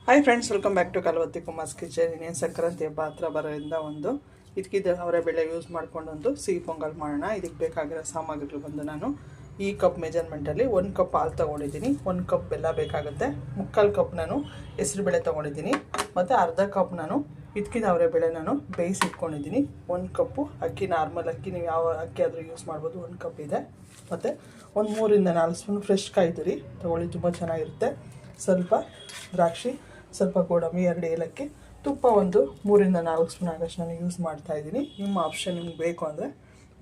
Hi friends, welcome back to Kalavathi Kumar's kitchen. ಇನ್ನೇನು ಸಂಕ್ರಾಂತಿ ಹಬ್ಬ ಹತ್ರ ಬರೋದ್ರಿಂದ ಒಂದು ಇದಕ್ಕಿದ್ದ ಅವರೇ ಬೇಳೆ ಯೂಸ್ ಮಾಡ್ಕೊಂಡು ಒಂದು ಸಿಹಿ ಪೊಂಗಲ್ ಮಾಡೋಣ. ಇದಕ್ಕೆ ಬೇಕಾಗಿರೋ ಸಾಮಗ್ರಿಗಳು ಬಂದು ನಾನು ಈ ಕಪ್ ಮೆಜರ್ಮೆಂಟಲ್ಲಿ 1 ಕಪ್ ಹಾಲು ತೊಗೊಂಡಿದ್ದೀನಿ, 1 ಕಪ್ ಬೆಲ್ಲ ಬೇಕಾಗುತ್ತೆ, 3/4 ಕಪ್ ನಾನು ಹೆಸರುಬೇಳೆ ತೊಗೊಂಡಿದ್ದೀನಿ, ಮತ್ತು ಅರ್ಧ ಕಪ್ ನಾನು ಇದಕ್ಕಿದ್ದ ಅವರೇ ಬೇಳೆ ನಾನು ಬೇಯಿಸಿ ಇಟ್ಕೊಂಡಿದ್ದೀನಿ. 1 ಕಪ್ಪು ಅಕ್ಕಿ, ನಾರ್ಮಲ್ ಅಕ್ಕಿ, ನೀವು ಯಾವ ಅಕ್ಕಿ ಆದರೂ ಯೂಸ್ ಮಾಡ್ಬೋದು. 1 ಕಪ್ ಇದೆ. ಮತ್ತು ಒಂದು 3 ಇಂದ 4 ಸ್ಪೂನ್ ಫ್ರೆಶ್ ಕಾಯಿ ತುರಿ ತೊಗೊಳ್ಳಿ, ತುಂಬ ಚೆನ್ನಾಗಿರುತ್ತೆ. ಸ್ವಲ್ಪ ದ್ರಾಕ್ಷಿ, ಸ್ವಲ್ಪ ಗೋಡಂಬಿ, 2 ಏಲಕ್ಕಿ, ತುಪ್ಪ ಒಂದು 3 ಇಂದ 4 ಸ್ಪೂನ್ ಆಗಷ್ಟು ನಾನು ಯೂಸ್ ಮಾಡ್ತಾಯಿದ್ದೀನಿ. ನಿಮ್ಮ ಆಪ್ಷನ್ ನಿಮ್ಗೆ ಬೇಕು ಅಂದರೆ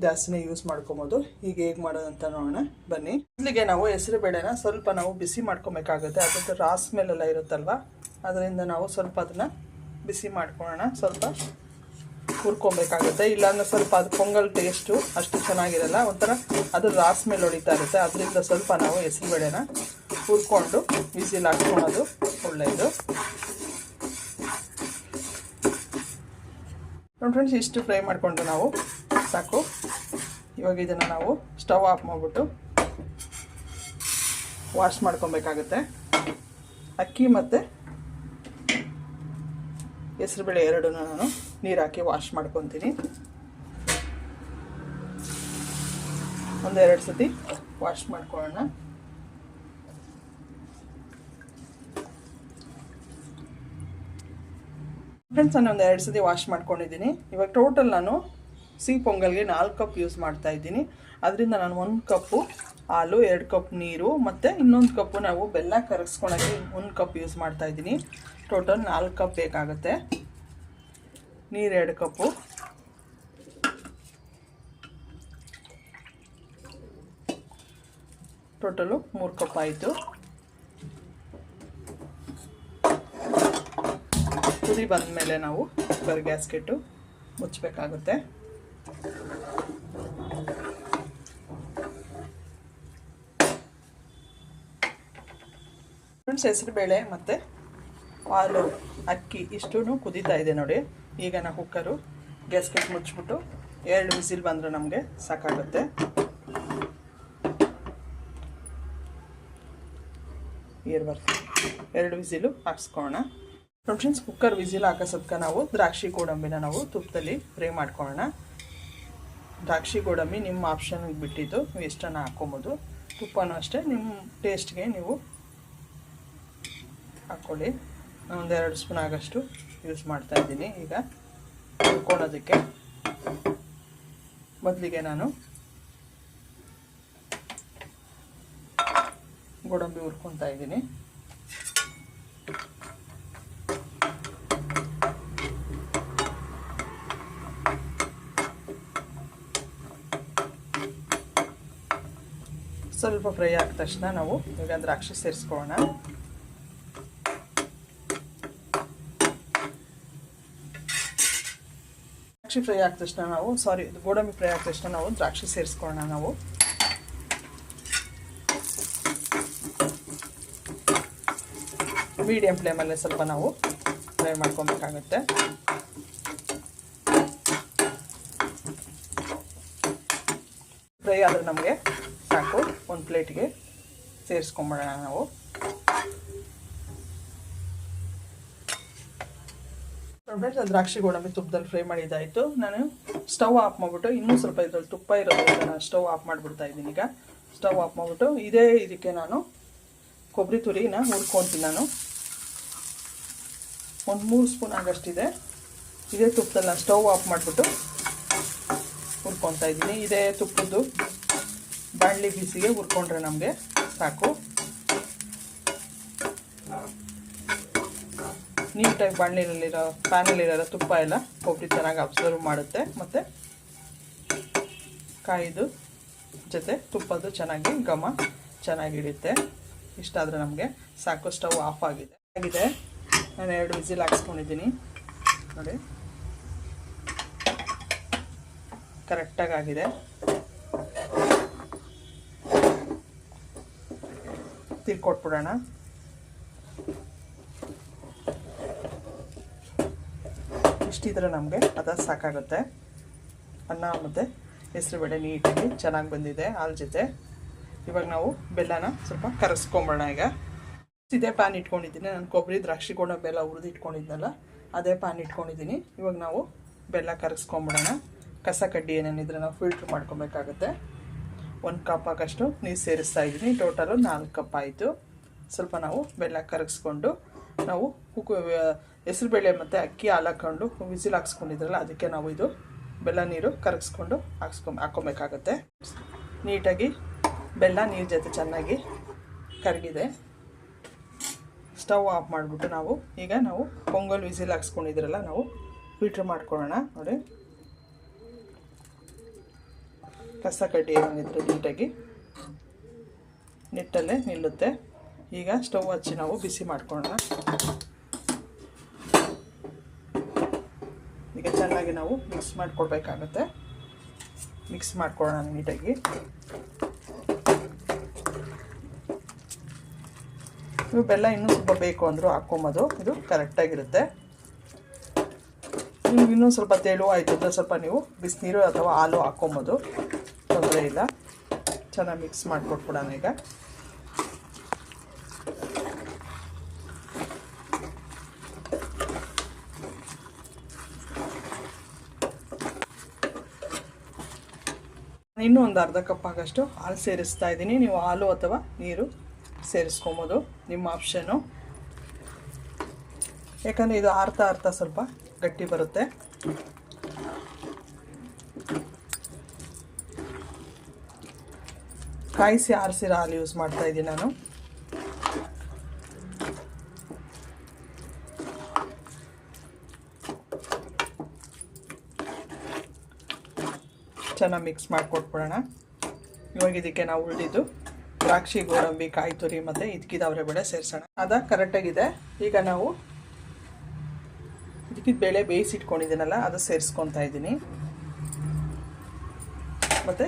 ಜಾಸ್ತಿನೇ ಯೂಸ್ ಮಾಡ್ಕೊಬೋದು. ಈಗ ಹೇಗೆ ಮಾಡೋದಂತ ನೋಡೋಣ ಬನ್ನಿ. ಮೊದಲಿಗೆ ನಾವು ಹೆಸರು ಬೇಳೆನ ಸ್ವಲ್ಪ ನಾವು ಬಿಸಿ ಮಾಡ್ಕೊಬೇಕಾಗುತ್ತೆ. ಅದ್ರದ್ದು ರಾಸ್ ಮೇಲೆಲ್ಲ ಇರುತ್ತಲ್ವ, ಅದರಿಂದ ನಾವು ಸ್ವಲ್ಪ ಅದನ್ನು ಬಿಸಿ ಮಾಡ್ಕೊಳ್ಳೋಣ. ಸ್ವಲ್ಪ ಹುರ್ಕೊಬೇಕಾಗುತ್ತೆ, ಇಲ್ಲಾಂದರೆ ಸ್ವಲ್ಪ ಅದು ಪೊಂಗಲ್ ಟೇಸ್ಟು ಅಷ್ಟು ಚೆನ್ನಾಗಿರಲ್ಲ, ಒಂಥರ ಅದು ರಾಸ್ ಮೇಲೆ ಹೊಡಿತಾ ಇರುತ್ತೆ. ಅದರಿಂದ ಸ್ವಲ್ಪ ನಾವು ಹೆಸರು ಬೇಳೆನ ಹುರ್ಕೊಂಡು ವಿಸಿಲ್ ಹಾಕ್ಕೊಳೋದು ಒಳ್ಳೆಯದು. ನೋಡಿ ಫ್ರೆಂಡ್ಸ್, ಇಷ್ಟು ಫ್ರೈ ಮಾಡಿಕೊಂಡು ನಾವು ಸಾಕು. ಇವಾಗ ಇದನ್ನು ನಾವು ಸ್ಟವ್ ಆಫ್ ಮಾಡಿಬಿಟ್ಟು ವಾಶ್ ಮಾಡ್ಕೊಬೇಕಾಗುತ್ತೆ. ಅಕ್ಕಿ ಮತ್ತು ಹೆಸರುಬೇಳೆ ಎರಡೂ ನಾನು ನೀರು ಹಾಕಿ ವಾಶ್ ಮಾಡ್ಕೊತೀನಿ. 1-2 ಸತಿ ವಾಶ್ ಮಾಡ್ಕೊಳ್ಳೋಣ. ಫ್ರೆಂಡ್ಸ್, ನಾನು 1-2 ಸತಿ ವಾಶ್ ಮಾಡ್ಕೊಂಡಿದ್ದೀನಿ. ಇವಾಗ ಟೋಟಲ್ ನಾನು ಸಿಹಿ ಪೊಂಗಲ್ಗೆ 4 ಕಪ್ ಯೂಸ್ ಮಾಡ್ತಾ ಇದ್ದೀನಿ. ಅದರಿಂದ ನಾನು 1 ಕಪ್ಪು ಹಾಲು, 2 ಕಪ್ ನೀರು ಮತ್ತು ಇನ್ನೊಂದು ಕಪ್ಪು ನಾವು ಬೆಲ್ಲ ಕರಗಿಸ್ಕೊಳಕ್ಕೆ 1 ಕಪ್ ಯೂಸ್ ಮಾಡ್ತಾ ಇದ್ದೀನಿ. ಟೋಟಲ್ 4 ಕಪ್ ಬೇಕಾಗುತ್ತೆ. ನೀರು 2 ಕಪ್ಪು, ಟೋಟಲು 3 ಕಪ್ ಆಯಿತು. ಕುದಿ ಬಂದ ಮೇಲೆ ನಾವು ಕುಕ್ಕರ್ ಗ್ಯಾಸ್ಕೆಟು ಮುಚ್ಚಬೇಕಾಗುತ್ತೆ. ಫ್ರೆಂಡ್ಸ್, ಹೆಸರುಬೇಳೆ ಮತ್ತು ಹಾಲು, ಅಕ್ಕಿ ಇಷ್ಟೂ ಕುದೀತಾ ಇದೆ ನೋಡಿ. ಈಗ ನಾವು ಕುಕ್ಕರು ಗ್ಯಾಸ್ಕೆಟ್ ಮುಚ್ಚಿಬಿಟ್ಟು 2 ವಿಸಿಲ್ ಬಂದರೆ ನಮಗೆ ಸಾಕಾಗುತ್ತೆ. ಬರ್ತೀವಿ 2 ವಿಸಿಲು ಹಾಕ್ಸ್ಕೊಳ್ಳೋಣ. ಫ್ರೆಂಡ್ಸ್, ಕುಕ್ಕರ್ ವಿಸಿಲ್ ಹಾಕೋಸದ್ಕ ನಾವು ದ್ರಾಕ್ಷಿ ಗೋಡಂಬಿನ ನಾವು ತುಪ್ಪದಲ್ಲಿ ಫ್ರೈ ಮಾಡ್ಕೊಳ್ಳೋಣ. ದ್ರಾಕ್ಷಿ ಗೋಡಂಬಿ ನಿಮ್ಮ ಆಪ್ಷನ್ಗೆ ಬಿಟ್ಟಿದ್ದು, ನೀವು ಎಷ್ಟನ್ನು ಹಾಕ್ಕೊಬೋದು. ತುಪ್ಪನೂ ಅಷ್ಟೇ ನಿಮ್ಮ ಟೇಸ್ಟ್ಗೆ ನೀವು ಹಾಕ್ಕೊಳ್ಳಿ. ನಾನು 1-2 ಸ್ಪೂನ್ ಆಗಷ್ಟು ಯೂಸ್ ಮಾಡ್ತಾಯಿದ್ದೀನಿ. ಈಗ ಹುರ್ಕೊಳ್ಳೋದಕ್ಕೆ ಮೊದಲಿಗೆ ನಾನು ಗೋಡಂಬಿ ಹುರ್ಕೊತಾ ಇದ್ದೀನಿ. ಸ್ವಲ್ಪ ಫ್ರೈ ಆದ ತಕ್ಷಣ ನಾವು ಈಗ ದ್ರಾಕ್ಷಿ ಸೇರಿಸ್ಕೊಳ್ಳೋಣ. ದ್ರಾಕ್ಷಿ ಫ್ರೈ ಆದ ತಕ್ಷಣ ನಾವು ಗೋಡಂಬಿ ಫ್ರೈ ಆದ ತಕ್ಷಣ ನಾವು ದ್ರಾಕ್ಷಿ ಸೇರಿಸ್ಕೊಳ್ಳೋಣ. ನಾವು ಮೀಡಿಯಂ ಫ್ಲೇಮಲ್ಲೇ ಸ್ವಲ್ಪ ನಾವು ಫ್ರೈ ಮಾಡ್ಕೊಬೇಕಾಗುತ್ತೆ. ಫ್ರೈ ಆದರೆ ನಮಗೆ ಸಾಕು. ಒಂದು ಪ್ಲೇಟ್ಗೆ ಸೇರಿಸ್ಕೊಂಬಿಡೋಣ ನಾವು. ದ್ರಾಕ್ಷಿ ಗೋಡಂಬಿ ತುಪ್ಪದಲ್ಲಿ ಫ್ರೈ ಮಾಡಿದ್ದಾಯಿತು. ನಾನು ಸ್ಟವ್ ಆಫ್ ಮಾಡಿಬಿಟ್ಟು, ಇನ್ನೂ ಸ್ವಲ್ಪ ಇದ್ರಲ್ಲಿ ತುಪ್ಪ ಇರೋದ್ರಿಂದ ನಾನು ಸ್ಟವ್ ಆಫ್ ಮಾಡಿಬಿಡ್ತಾ ಇದ್ದೀನಿ. ಈಗ ಸ್ಟವ್ ಆಫ್ ಮಾಡಿಬಿಟ್ಟು ಇದಕ್ಕೆ ನಾನು ಕೊಬ್ಬರಿ ತುರಿನ ಹುರ್ಕೊತೀನಿ. ನಾನು ಒಂದು 3 ಸ್ಪೂನ್ ಆಗಷ್ಟಿದೆ. ಇದೇ ತುಪ್ಪದಲ್ಲಿ ನಾನು ಸ್ಟವ್ ಆಫ್ ಮಾಡಿಬಿಟ್ಟು ಹುರ್ಕೊತಾ ಇದ್ದೀನಿ. ಇದೇ ತುಪ್ಪದ್ದು ಬಾಣಲಿ ಬಿಸಿಗೆ ಹುರ್ಕೊಂಡ್ರೆ ನಮಗೆ ಸಾಕು. ನೀಟಾಗಿ ಬಾಣಲಿನಲ್ಲಿರೋ ಪ್ಯಾನಲ್ಲಿರೋ ತುಪ್ಪ ಎಲ್ಲ ಕೊಬ್ಬರಿ ಚೆನ್ನಾಗಿ ಅಬ್ಸರ್ವ್ ಮಾಡುತ್ತೆ, ಮತ್ತು ಕಾಯಿದು ಜೊತೆ ತುಪ್ಪದ್ದು ಚೆನ್ನಾಗಿ ಘಮ ಚೆನ್ನಾಗಿಡುತ್ತೆ. ಇಷ್ಟಾದರೆ ನಮಗೆ ಸಾಕು. ಸ್ಟವ್ ಆಫ್ ಆಗಿದೆ. ನಾನು 2 ವಿಸಿಲ್ ಹಾಕ್ಸ್ಕೊಂಡಿದ್ದೀನಿ ನೋಡಿ, ಕರೆಕ್ಟಾಗಿ ಆಗಿದೆ. ತಿರ್ಕೊಟ್ಬಿಡೋಣ. ಇಷ್ಟಿದ್ರೆ ನಮಗೆ ಅದು ಸಾಕಾಗುತ್ತೆ. ಅನ್ನ ಮತ್ತು ಹೆಸರುಬೇಳೆ ನೀಟಾಗಿ ಚೆನ್ನಾಗಿ ಬಂದಿದೆ ಹಾಲು ಜೊತೆ. ಇವಾಗ ನಾವು ಬೆಲ್ಲನ ಸ್ವಲ್ಪ ಕರಗಿಸ್ಕೊಂಬಿಡೋಣ. ಈಗ ಇದೇ ಪ್ಯಾನ್ ಇಟ್ಕೊಂಡಿದ್ದೀನಿ ನಾನು. ಕೊಬ್ಬರಿ ದ್ರಾಕ್ಷಿ ಗೋಡಂಬಿ ಬೆಲ್ಲ ಹುರಿದು ಇಟ್ಕೊಂಡಿದ್ನಲ್ಲ ಅದೇ ಪ್ಯಾನ್ ಇಟ್ಕೊಂಡಿದ್ದೀನಿ. ಇವಾಗ ನಾವು ಬೆಲ್ಲ ಕರಗಿಸ್ಕೊಂಬಿಡೋಣ. ಕಸ ಕಡ್ಡಿ ಏನೇನಿದ್ರೆ ನಾವು ಫಿಲ್ಟ್ರ್ ಮಾಡ್ಕೊಬೇಕಾಗತ್ತೆ. 1 ಕಪ್ ಆಗಷ್ಟು ನೀರು ಸೇರಿಸ್ತಾ ಇದ್ದೀನಿ. ಟೋಟಲು 4 ಕಪ್ ಆಯಿತು. ಸ್ವಲ್ಪ ನಾವು ಬೆಲ್ಲ ಕರಗಿಸ್ಕೊಂಡು ನಾವು ಹೆಸರುಬೇಳೆ ಮತ್ತು ಅಕ್ಕಿ ಹಾಲು ಹಾಕ್ಕೊಂಡು ವಿಸಿಲ್ ಹಾಕ್ಸ್ಕೊಂಡಿದ್ರಲ್ಲ ಅದಕ್ಕೆ ನಾವು ಇದು ಬೆಲ್ಲ ನೀರು ಕರಗಿಸ್ಕೊಂಡು ಹಾಕ್ಕೊಬೇಕಾಗತ್ತೆ. ನೀಟಾಗಿ ಬೆಲ್ಲ ನೀರು ಜೊತೆ ಚೆನ್ನಾಗಿ ಕರಗಿದೆ. ಸ್ಟವ್ ಆಫ್ ಮಾಡಿಬಿಟ್ಟು ನಾವು ಪೊಂಗಲ್ ವಿಸಿಲ್ ಹಾಕ್ಸ್ಕೊಂಡಿದ್ರಲ್ಲ ನಾವು ಫಿಲ್ಟ್ರ್ ಮಾಡ್ಕೊಳ್ಳೋಣ. ನೋಡಿ, ಕಸ ಕಡ್ಡಿ ಏನಿದ್ರೆ ನೀಟಾಗಿ ನಿಟ್ಟಲ್ಲೇ ನಿಲ್ಲುತ್ತೆ. ಈಗ ಸ್ಟವ್ ಹಚ್ಚಿ ನಾವು ಬಿಸಿ ಮಾಡ್ಕೊಳ್ಳೋಣ. ಈಗ ಚೆನ್ನಾಗಿ ನಾವು ಮಿಕ್ಸ್ ಮಾಡ್ಕೊಳ್ಬೇಕಾಗತ್ತೆ. ಮಿಕ್ಸ್ ಮಾಡ್ಕೊಳ್ಳೋಣ ನೀಟಾಗಿ. ಇವು ಬೆಲ್ಲ ಇನ್ನೂ ಸ್ವಲ್ಪ ಬೇಕು ಅಂದರೂ ಹಾಕ್ಕೊಂಬೋದು, ಇದು ಕರೆಕ್ಟಾಗಿರುತ್ತೆ. ನಿಮ್ಗೆ ಇನ್ನೂ ಸ್ವಲ್ಪ ತೆಳು ಆಯಿತು ಅಂದರೆ ಸ್ವಲ್ಪ ನೀವು ಬಿಸಿನೀರು ಅಥವಾ ಹಾಲು ಹಾಕ್ಕೊಂಬೋದು, ತೊಂದರೆ ಇಲ್ಲ. ಚೆನ್ನಾಗಿ ಮಿಕ್ಸ್ ಮಾಡಿಕೊಟ್ಬಿಡೋಣ. ಈಗ ಇನ್ನೂ ಒಂದು ಅರ್ಧ ಕಪ್ ಆಗಷ್ಟು ಹಾಲು ಸೇರಿಸ್ತಾ ಇದ್ದೀನಿ. ನೀವು ಹಾಲು ಅಥವಾ ನೀರು ಸೇರಿಸ್ಕೊಬೋದು, ನಿಮ್ಮ ಆಪ್ಷನ್ನು. ಯಾಕಂದರೆ ಇದು ಆರ್ತಾ ಸ್ವಲ್ಪ ಗಟ್ಟಿ ಬರುತ್ತೆ. ಕಾಯಿಸಿ ಆರಿಸಿರೋ ಹಾಲು ಯೂಸ್ ಮಾಡ್ತಾ ಇದ್ದೀನಿ ನಾನು. ಚೆನ್ನಾಗಿ ಮಿಕ್ಸ್ ಮಾಡಿಕೊಟ್ಬಿಡೋಣ. ಇವಾಗ ಇದಕ್ಕೆ ನಾವು ಉಳಿದಿದ್ದು ದ್ರಾಕ್ಷಿ ಗೋಡಂಬಿ ಕಾಯಿ ತುರಿ ಮತ್ತು ಇದಕ್ಕಿದ ಅವರೆಬೇಳೆ ಸೇರಿಸೋಣ. ಕರೆಕ್ಟಾಗಿದೆ. ಈಗ ನಾವು ಇದಕ್ಕಿದ ಬೇಳೆ ಬೇಯಿಸಿಟ್ಕೊಂಡಿದ್ದೀನಲ್ಲ ಅದು ಸೇರಿಸ್ಕೊತಾ ಇದ್ದೀನಿ. ಮತ್ತು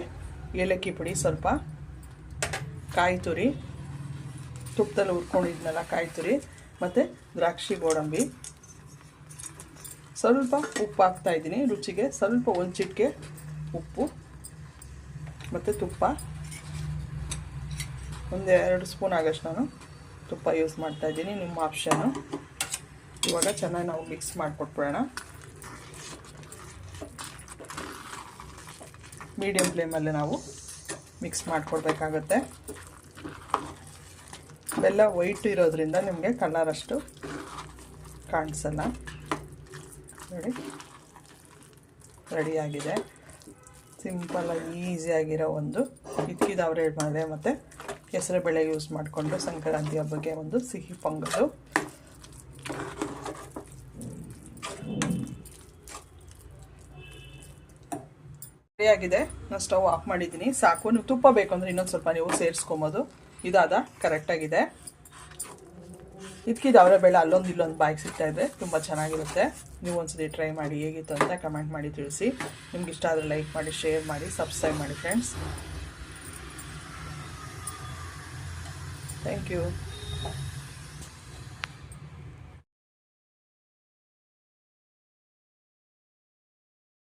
ಏಲಕ್ಕಿ ಪುಡಿ ಸ್ವಲ್ಪ, ಕಾಯಿ ತುರಿ, ತುಪ್ಪದಲ್ಲಿ ಹುರ್ಕೊಂಡಿದ್ನಲ್ಲ ಕಾಯಿ ತುರಿ, ಮತ್ತು ದ್ರಾಕ್ಷಿ ಗೋಡಂಬಿ, ಸ್ವಲ್ಪ ಉಪ್ಪು ಹಾಕ್ತಾಯಿದ್ದೀನಿ ರುಚಿಗೆ. ಸ್ವಲ್ಪ 1 ಚಿಟಿಕೆ ಉಪ್ಪು ಮತ್ತು ತುಪ್ಪ, 1-2 ಸ್ಪೂನ್ ಆಗಷ್ಟು ನಾನು ತುಪ್ಪ ಯೂಸ್ ಮಾಡ್ತಾಯಿದ್ದೀನಿ, ನಿಮ್ಮ ಆಪ್ಷನ್ನು. ಇವಾಗ ಚೆನ್ನಾಗಿ ನಾವು ಮಿಕ್ಸ್ ಮಾಡಿಕೊಟ್ಬಿಡೋಣ. ಮೀಡಿಯಮ್ ಫ್ಲೇಮಲ್ಲಿ ನಾವು ಮಿಕ್ಸ್ ಮಾಡಿಕೊಡ್ಬೇಕಾಗತ್ತೆ. ಬೆಲ್ಲ ವೈಟ್ ಇರೋದ್ರಿಂದ ನಿಮಗೆ ಕಲರ್ ಅಷ್ಟು ಕಾಣಿಸಲ್ಲ. ನೋಡಿ, ರೆಡಿಯಾಗಿದೆ. ಸಿಂಪಲ್ಲಾಗಿ ಈಸಿಯಾಗಿರೋ ಒಂದು ಇದಕ್ಕಿದ ಅವರೆಬೇಳೆ ಮತ್ತು ಹೆಸರುಬೇಳೆ ಯೂಸ್ ಮಾಡಿಕೊಂಡು ಸಂಕ್ರಾಂತಿ ಹಬ್ಬಕ್ಕೆ ಒಂದು ಸಿಹಿ ಪೊಂಗಲು. ರೆಡಿಯಾಗಿದೆ. ನಾನು ಸ್ಟವ್ ಆಫ್ ಮಾಡಿದ್ದೀನಿ. ಸಾಕು. ನೀವು ತುಪ್ಪ ಬೇಕು ಅಂದರೆ ಇನ್ನೊಂದು ಸ್ವಲ್ಪ ನೀವು ಸೇರಿಸ್ಕೊಬೋದು. ಇದಾದ ಕರೆಕ್ಟಾಗಿದೆ. ಇದಕ್ಕಿದ ಅವರೆಬೇಳೆ ಅಲ್ಲೊಂದು ಇಲ್ಲೊಂದು ಬಾಯಿಗೆ ಸಿಗ್ತಾಯಿದೆ. ತುಂಬ ಚೆನ್ನಾಗಿರುತ್ತೆ. ನೀವು ಒಂದ್ಸತಿ ಟ್ರೈ ಮಾಡಿ ಹೇಗಿತ್ತು ಅಂತ ಕಮೆಂಟ್ ಮಾಡಿ ತಿಳಿಸಿ. ನಿಮ್ಗೆ ಇಷ್ಟ ಆದರೆ ಲೈಕ್ ಮಾಡಿ, ಶೇರ್ ಮಾಡಿ, ಸಬ್ಸ್ಕ್ರೈಬ್ ಮಾಡಿ ಫ್ರೆಂಡ್ಸ್. Thank you.